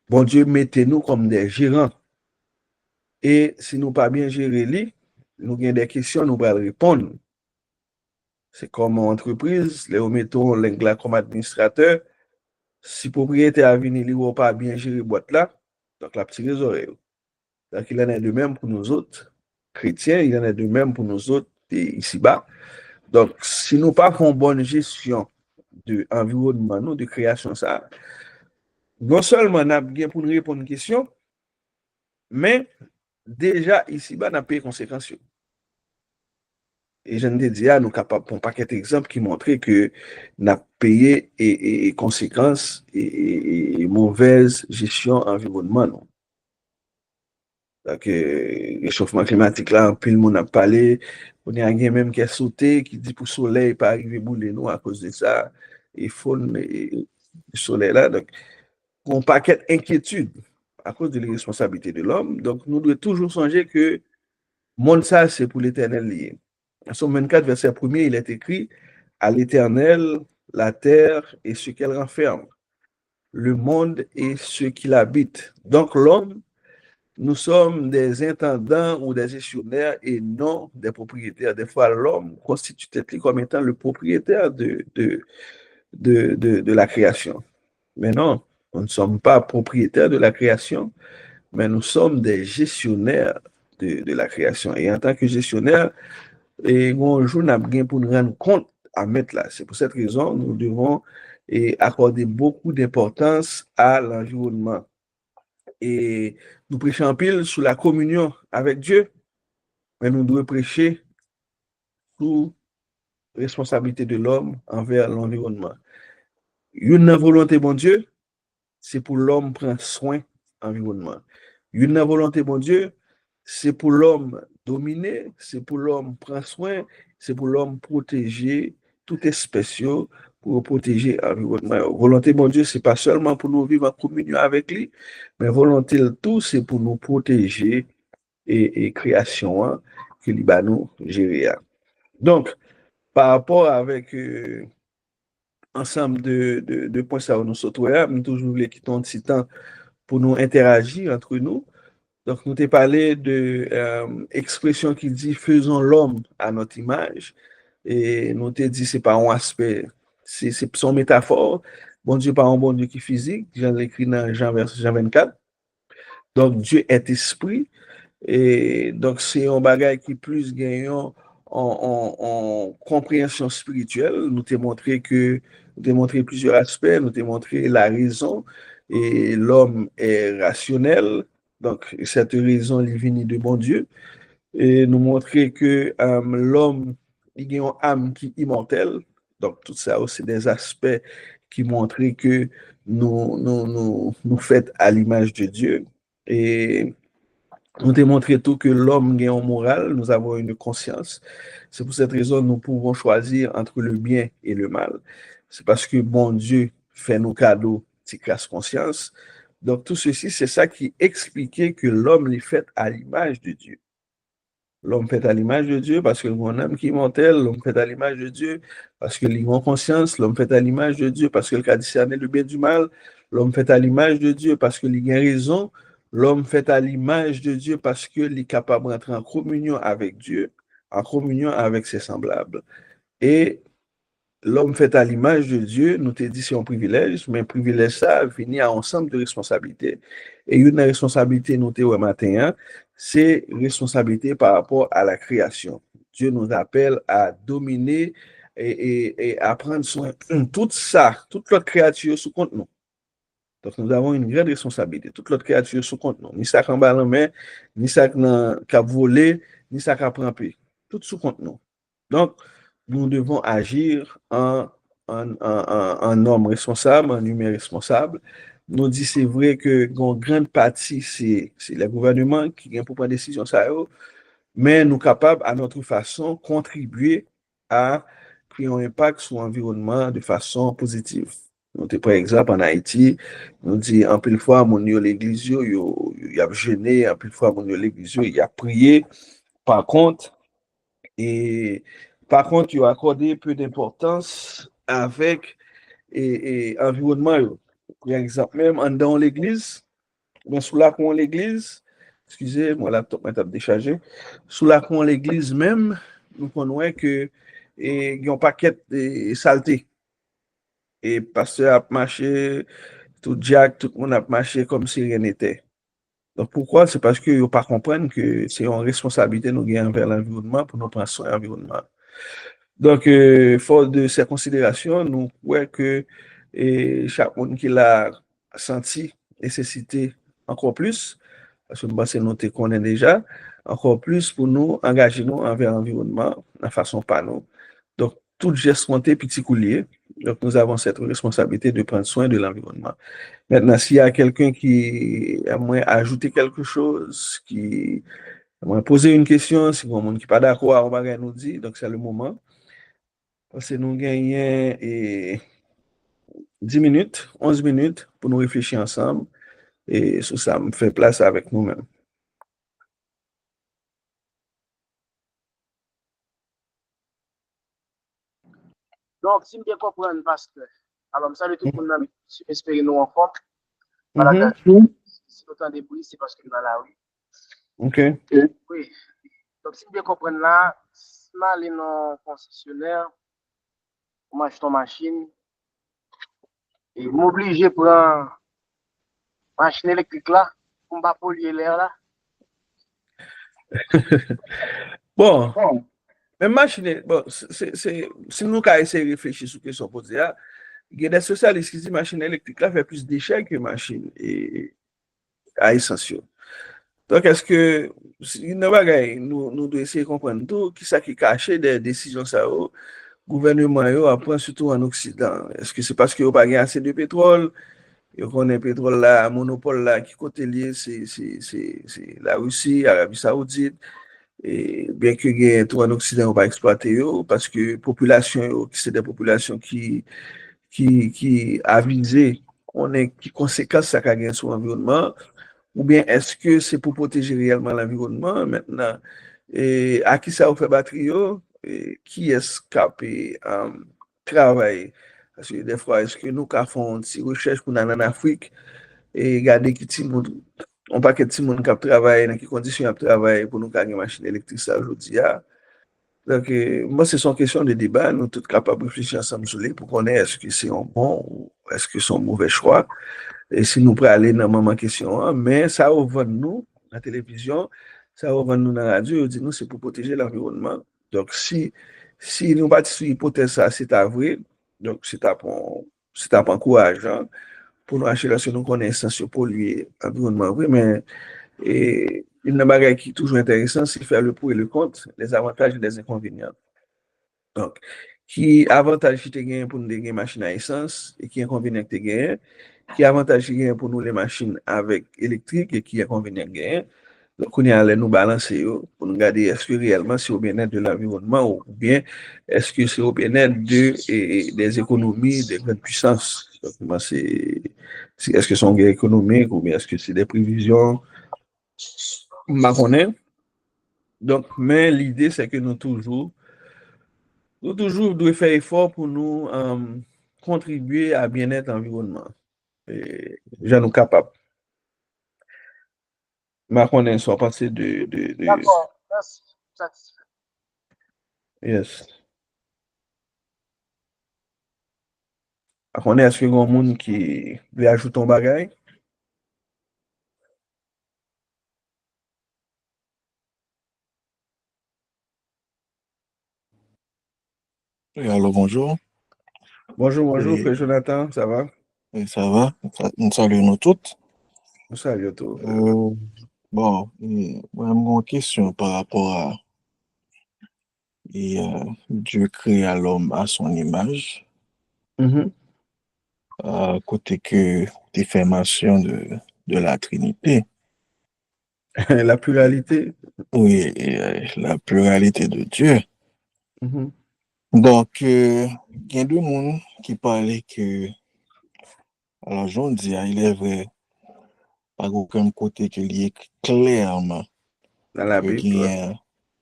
Bon Dieu, mettez-nous comme des gérants. Et si nous pas bien gérer nous avons des questions, nous allons répondre. C'est comme en entreprise, les mettons l'anglais comme administrateur. Si le propriétaire a venu, il ne pas bien gérer boîte là, donc la petite oreilles. Donc il en est de même pour nous autres chrétiens, il en est de même pour nous autres ici-bas. Donc si nous pas faisons bonne gestion de l'environnement, de création ça, non seulement on a bien pour nous répondre à une question, mais déjà ici-bas, on a payé conséquences. Et je ne dis nous capables pour un paquet d'exemples qui montraient que nous avons payé et conséquences et mauvaise gestion environnement. Non? Donc, réchauffement climatique là, puis le monde a parlé, on y a même qui a sauté, qui dit pour le soleil pas arriver bouler nous à cause de ça, et faune du soleil là. Donc, un paquet d'inquiétudes à cause de l'irresponsabilité de l'homme. Donc, nous devons toujours songer que le monde ça, c'est pour l'éternel lié. En Somme 24, verset 1er, il est écrit à l'éternel, la terre et ce qu'elle renferme, le monde et ce qu'il habite. Donc, l'homme, nous sommes des intendants ou des gestionnaires et non des propriétaires. Des fois, l'homme constitue comme étant le propriétaire de la création. Mais non, nous ne sommes pas propriétaires de la création, mais nous sommes des gestionnaires de la création. Et en tant que gestionnaire, et un jour, nous avons bien pour nous rendre compte à mettre là. C'est pour cette raison nous devons accorder beaucoup d'importance à l'environnement. Et nous prêchons en pile sur la communion avec Dieu, mais nous devons prêcher sous responsabilité de l'homme envers l'environnement. Une volonté, bon Dieu, c'est pour l'homme prendre soin de l'environnement. Une volonté, bon Dieu, c'est pour l'homme dominer, c'est pour l'homme prendre soin, c'est pour l'homme protéger toute espèce, pour protéger l'environnement. Volonté, bon Dieu, c'est pas seulement pour nous vivre en communion avec lui, mais volonté, tout, c'est pour nous protéger et création hein, que lui va nous gérer. Donc, par rapport avec ensemble de points ça nous sauter, nous toujours les quittons un petit temps pour nous interagir entre nous. Donc, nous t'ai parlé de expression qui dit faisons l'homme à notre image. Et nous t'ai dit c'est pas un aspect, c'est son métaphore. Bon Dieu, pas un bon Dieu qui est physique. Jean l'écrit dans Jean 24. Donc, Dieu est esprit. Et donc, c'est un bagage qui est plus gagnant en compréhension spirituelle. Nous t'ai montré plusieurs aspects. Nous t'ai montré la raison. Et l'homme est rationnel. Donc, cette raison, elle vient de bon Dieu. Et nous montrer que l'homme, il a une âme qui est immortelle. Donc, tout ça, c'est des aspects qui montrent que nous faits à l'image de Dieu. Et nous démontrons tout que l'homme a une morale, nous avons une conscience. C'est pour cette raison que nous pouvons choisir entre le bien et le mal. C'est parce que bon Dieu fait nos cadeaux, c'est classe conscience. Donc tout ceci, c'est ça qui expliquait que l'homme est fait à l'image de Dieu. L'homme fait à l'image de Dieu parce que mon âme qui est immortelle, l'homme fait à l'image de Dieu parce que il a conscience, l'homme fait à l'image de Dieu parce qu'il a discerné le bien du mal, l'homme fait à l'image de Dieu parce qu'il a raison, l'homme fait à l'image de Dieu parce qu'il est capable d'entrer en communion avec Dieu, en communion avec ses semblables. Et l'homme fait à l'image de Dieu, nous te dit c'est un privilège, mais un privilège ça vient à un ensemble de responsabilités. Et une responsabilité, nous te matin, hein, c'est responsabilité par rapport à la création. Dieu nous appelle à dominer et à prendre soin de tout ça, toute notre créature sous compte nous. Donc, nous avons une grande responsabilité. Toute notre créature sous compte nous. Ni ça qui en bas la main, ni ça qui a volé, ni ça qui a pris. Tout sous compte nous. Donc, nous devons agir en homme responsable, en humain responsable. Nous dit c'est vrai que une grande partie, c'est le gouvernement qui vient pour prendre décision ça, mais nous capables à notre façon contribuer à créer un impact sur l'environnement de façon positive. Nous, par exemple, en Haïti, nous dit en pile fois, mon yo l'église, il a gêné, en pile fois, mon yo l'église, il a prié. Par contre, et par contre, il a accordé peu d'importance avec environnement. Par exemple, même dans l'église, mais sous la cour l'église, excusez, moi laptop m'a déchargé, sous la cour l'église même, nous connaissons que il y a un paquet de saleté. Et pasteur a marché, tout Jack, tout le monde a marché comme si rien n'était. Donc pourquoi? C'est parce qu'ils ne pas comprendre que c'est une responsabilité nous gagnons envers l'environnement pour nous prendre soin de l'environnement. Donc, fort de ces considérations, nous voyons que chaque monde qui l'a senti nécessité encore plus, parce que nous c'est noté qu'on est déjà, encore plus pour nous engager nous envers l'environnement, de façon pas nous. Donc, tout geste monté petit coulier. Donc, nous avons cette responsabilité de prendre soin de l'environnement. Maintenant, s'il y a quelqu'un qui aimerait ajouter quelque chose, qui aimerait poser une question, si mon monde qui n'est pas d'accord, on va nous dire, donc c'est le moment. Parce que nous gagnons 10 minutes, 11 minutes pour nous réfléchir ensemble. Et sur ça, me fait place avec nous-mêmes. Donc, si je bien comprendre, pasteur, alors, salut tout le monde, espérez nous en forme. Voilà, Si autant de bruit, c'est parce que nous dans la rue. OK. Oui. Donc, si je bien comprendre là, si je aller dans le concessionnaire, pour m'acheter une machine, et m'obliger pour une machine électrique là, pour ne pas polluer l'air là. Bon, même machine, bon, si nous avons essayé de réfléchir sur ce question posée, il y a des socialistes qui disent que machine électrique là fait plus d'échecs que machine à essence. Donc, est-ce que nous devons essayer de comprendre tout, qui ça qui cache des décisions ça, gouvernement apprend surtout en Occident? Est-ce que c'est parce qu'il n'y a pas assez de pétrole? Il y a pétrole là, monopole là, qui côté lié, c'est la Russie, l'Arabie Saoudite. Et bien que y tout en Occident, on va exploiter parce que population, c'est des populations qui avisées, on est qui conséquence ça a sur l'environnement, ou bien est-ce que c'est pour protéger réellement l'environnement maintenant? Et à qui ça vous fait batterie, qui est-ce qui travailler? Parce que des fois, est-ce que nous faisons une recherche pour aller en Afrique et regarder qui on paquet de monde qui travaille dans quelles conditions ils travaillent pour nous gagner machine électrique ça aujourd'hui. Donc, moi, c'est une question de débat. Nous tous capables de réfléchir ensemble sur les pour connaître est-ce que c'est un bon ou est-ce que c'est un mauvais choix. Et si nous pouvons aller dans la même question, hein, mais ça ouvre nous, la télévision, ça ouvre nous dans la radio, dit nous, c'est pour protéger l'environnement. Donc, si nous partons sur l'hypothèse, ça, c'est à vrai, donc c'est à encourageant pour nous acheter là, si nous connaissons sur polluer l'environnement, oui, mais une bagaille qui est toujours intéressant, c'est faire le pour et le contre, les avantages et les inconvénients. Donc, qui avantage qui te gagne pour nous des machines à essence et qui inconvénient que te gagne, qui avantage qui gagne pour nous les machines avec électrique et qui inconvénient que gagne. Donc, on est allé nous balancer pour nous regarder est-ce que réellement c'est au bien-être de l'environnement ou bien est-ce que c'est au bien-être des économies, des grandes puissances. Donc, est-ce que c'est une guerre économique ou bien est-ce que c'est des prévisions marronnées? Donc, mais l'idée, c'est que nous toujours devons faire effort pour nous contribuer à bien-être l'environnement. Et j'en nous capables. Marronais sont passés D'accord, merci. Satisfait. Yes. Marronais, est-ce qu'il y a un monde qui veut ajouter un bagage? Oui, alors bonjour. Bonjour, Et, frère Jonathan, ça va? et ça va? Nous saluons nous toutes. Salut, tout. Euh, bon, moi, j'ai une question par rapport à Dieu créa l'homme à son image, Mhm. à côté que tu fais mention de la Trinité. La pluralité. Oui, la pluralité de Dieu. Mhm. Donc, il y a deux mondes qui parlaient que, alors j'en dis, il est vrai, par aucun côté qu'il y ait clairement Dans la que Bible. gagne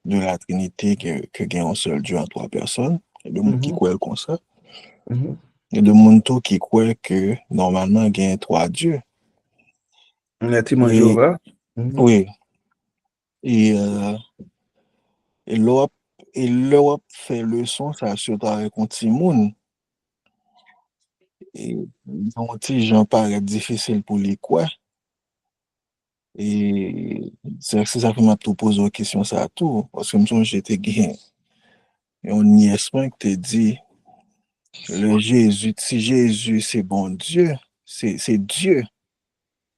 de la Trinité, que gagne un seul Dieu en trois personnes. Il y a des gens qui Mhm. croient comme ça. Mhm. Il y a des gens qui croient que normalement, il y a trois dieux. On a Timon Et Jéhovah. Mhm. oui, et, et l'Europe fait leçon, ça surtout avec un petit monde. Et donc, petit gens paraît difficile pour les quoi. Et c'est ça qui m'a tout posé la question, ça à tout. Parce que moi, j'étais gagné. Et on y est qui te dit. Le Jésus, si Jésus c'est bon Dieu, c'est Dieu.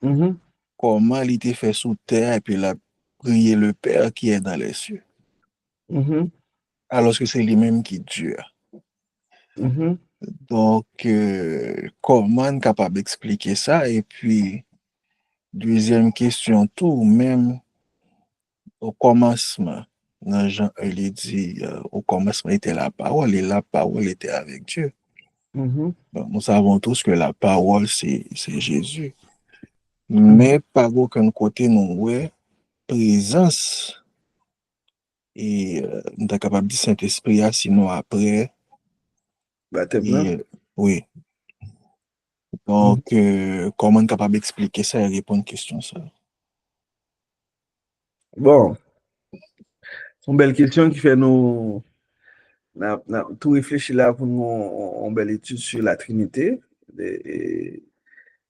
Mhm. Comment il était fait sous terre et puis il a prié le Père qui est dans les cieux. Mhm. Alors que c'est lui-même qui est Dieu. Mhm. Donc, comment on est capable d'expliquer ça? Et puis, deuxième question, tout, même au commencement, dans Jean, il dit, au commencement était la parole et la parole était avec Dieu. Mhm. Bon, nous savons tous que la parole, c'est Jésus. Mhm. Mais par aucun côté, nous, ouais, présence et nous sommes capables de Saint-Esprit, sinon après, Baptême, et, non? oui. Mhm. Donc, comment on est capable d'expliquer ça et répondre à une question, ça? Bon, c'est une belle question qui fait nous tout réfléchir là pour nous une belle étude sur la Trinité.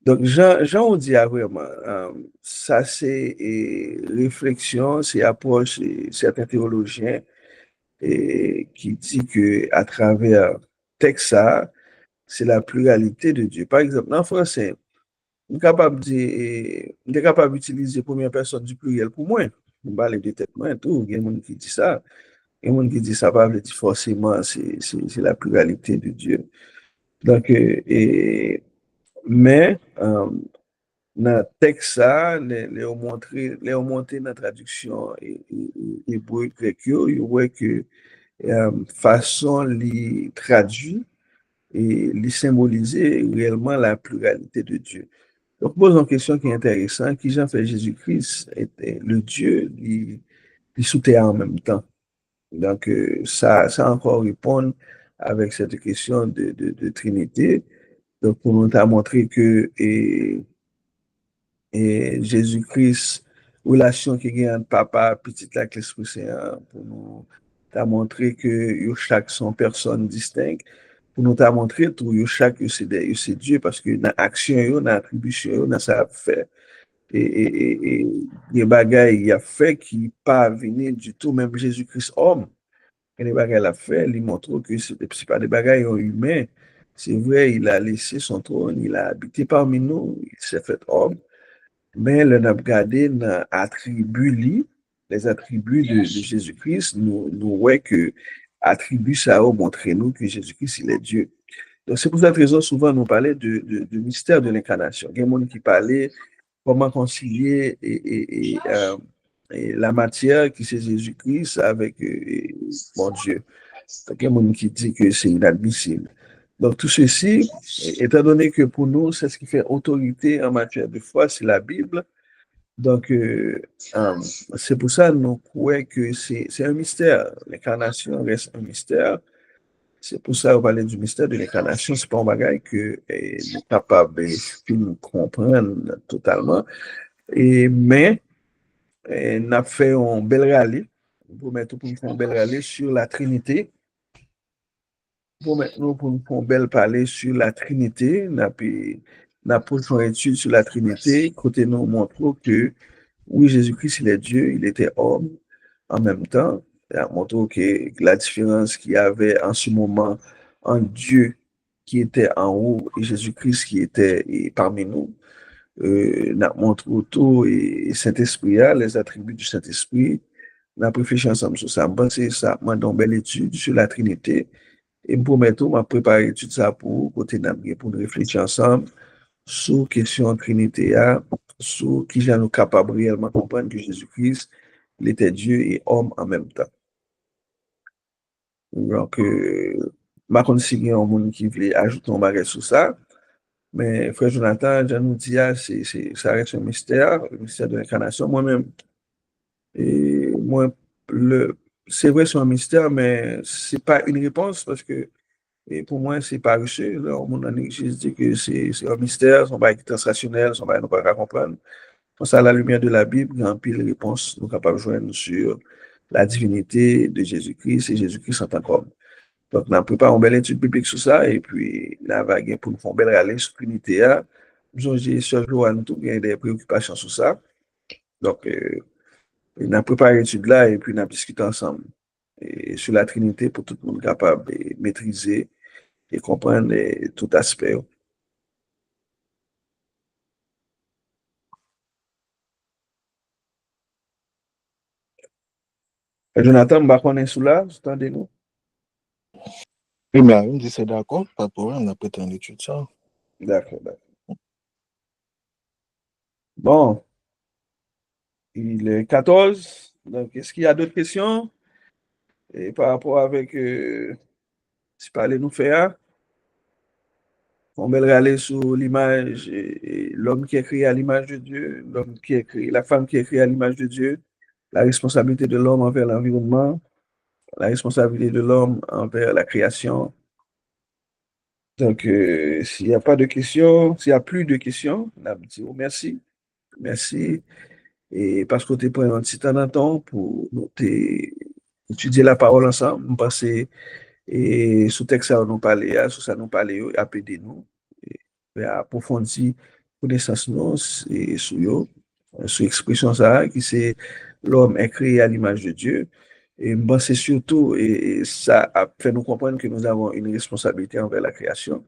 Donc, Jean on dit vraiment, ça c'est réflexion, c'est approche, certains théologiens qui dit que à travers texte ça, c'est la pluralité de Dieu. Par exemple, en français, on est capable d'utiliser première personne du pluriel pour moi. On parle de tête moi tout, il y a des gens qui disent ça. Il y a des gens qui disent ça, pas veut dire forcément c'est la pluralité de Dieu. Donc, mais dans le texte, ça, les ont montré dans la traduction hébreu grec, ils voient que façon les traduit et les symboliser réellement la pluralité de Dieu. Donc, pose une question qui est intéressante, qui Jean fait Jésus-Christ était le Dieu, il sous terre en même temps. Donc, ça encore répond avec cette question de Trinité. Donc, pour nous montrer que et Jésus-Christ, relation qui gagne entre papa, petit avec l'Esprit Saint, pour nous t'a montré que yo chaque sont personnes distinctes, pour nous t'a montré tout yo chaque c'est Dieu parce que dans action yo, dans attribution yo, dans ça fait et les bagailles il a fait qui pas venir du tout même Jésus-Christ homme. Et les bagailles a fait, il montre que c'est pas des bagailles humains. C'est vrai, il a laissé son trône, il a habité parmi nous, il s'est fait homme. Mais le n'a regardé dans attributs, les attributs de Jésus-Christ, nous voyons que attributs ça a montré nous que Jésus-Christ, il est Dieu. Donc, c'est pour cette raison, souvent, nous parlait du mystère de l'incarnation. Il y a des gens qui parlaient comment concilier et la matière qui c'est Jésus-Christ avec mon Dieu. Donc, il y a des gens qui disent que c'est inadmissible. Donc, tout ceci, étant donné que pour nous, c'est ce qui fait autorité en matière de foi, c'est la Bible. Donc, c'est pour ça que nous croyons que c'est un mystère. L'incarnation reste un mystère. C'est pour ça qu'on parlait du mystère de l'incarnation. C'est pas un bagage que nous sommes capables de comprendre totalement. Mais, on a fait un bel rallye. Pour mettre pour un bel rallye sur la Trinité. Pour maintenant, pour nous faire un bel parler sur la Trinité, on a fait une étude sur la Trinité, côté nous montre que oui, Jésus-Christ, il est Dieu, il était homme en même temps. Il a montré que la différence qu'il y avait en ce moment entre Dieu qui était en haut et Jésus-Christ qui était parmi nous. On a montré autour et Saint-Esprit, les attributs du Saint-Esprit. On a réfléchi ensemble sur ça. C'est ça, moi, une belle étude sur la Trinité. Et pour mettre, on a préparé tout ça pour côté d'Amérique, pour réfléchir ensemble sur question Trinité, sur qui j'ai nous capable réellement comprendre que Jésus-Christ, il était Dieu et homme en même temps. Donc, ma si il y a un monde qui voulait ajouter un bagage sur ça, mais frère Jonathan, je nous dis, ça reste un mystère, le mystère de l'incarnation. Moi-même, et moi, c'est vrai, c'est un mystère, mais c'est pas une réponse parce que et pour moi, c'est pas reçu. Là, au monde en Église dit que c'est un mystère, son bail transrationnel, son bail nous pas comprendre. Pour ça, à la lumière de la Bible, il y a un pile réponse nous capables de joindre sur la divinité de Jésus-Christ et Jésus-Christ en tant qu'homme. Donc, on a préparé une belle étude biblique sur ça et puis, la vague pour nous faire une belle rallye sur l'unité. Nous avons sur le nous avons des préoccupations sur ça. Donc, on a préparé l'étude là et puis on a discuté ensemble et sur la Trinité pour tout le monde capable de maîtriser et comprendre tout aspect. Jonathan, on est sous là, vous entendez-nous? Oui, mais on dit c'est d'accord, pas de problème, on a peut-être une étude ça. D'accord, d'accord. Bon, il est 14. Donc, est-ce qu'il y a d'autres questions? Et par rapport avec si parler nous faire, on va aller sur l'image, l'homme qui est créé à l'image de Dieu, l'homme qui est créé, la femme qui est créée à l'image de Dieu, la responsabilité de l'homme envers l'environnement, la responsabilité de l'homme envers la création. Donc, s'il n'y a pas de questions, s'il n'y a plus de questions, on a dit merci. Merci. Et parce que tu prends un petit temps dans le temps pour étudier la parole ensemble, nous passer et sous texte ça nous parler, sous ça nous parler, appeler nous, et approfondir connaissance nous et sous expression ça qui c'est l'homme est créé à l'image de Dieu. Et c'est surtout et ça a fait nous comprendre que nous avons une responsabilité envers la création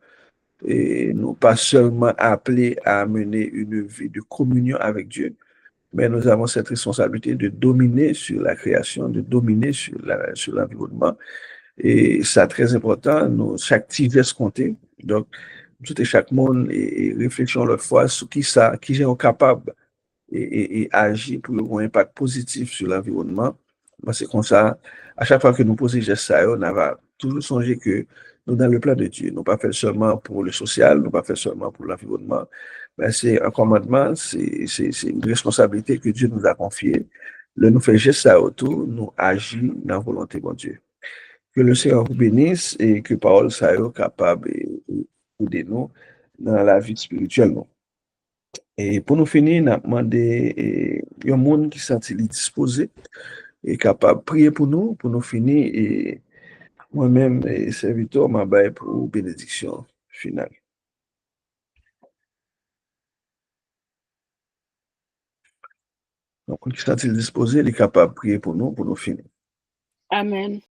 et nous pas seulement appelés à mener une vie de communion avec Dieu, mais nous avons cette responsabilité de dominer sur la création, de dominer sur l'environnement. Et c'est très important, chaque petit geste compté. Donc, tout et chaque monde et réflexion leur fois sur qui est capable et agir pour avoir un impact positif sur l'environnement. C'est comme ça, à chaque fois que nous posons gestes, on va toujours songer que nous dans le plan de Dieu, nous pas fait seulement pour le social, nous pas fait seulement pour l'environnement, mais c'est un commandement, c'est une responsabilité que Dieu nous a confiée. Le nous fait geste ça autour, nous agir dans la volonté de Dieu. Que le Seigneur vous bénisse et que parole soit capable de nous dans la vie spirituelle. Et pour nous finir, n'a demandé un monde qui senti disposé et capable de prier pour nous finir et moi-même et serviteur m'a bail pour bénédiction finale. Donc, qui senti disposé, il est capable de prier pour nous finir. Amen.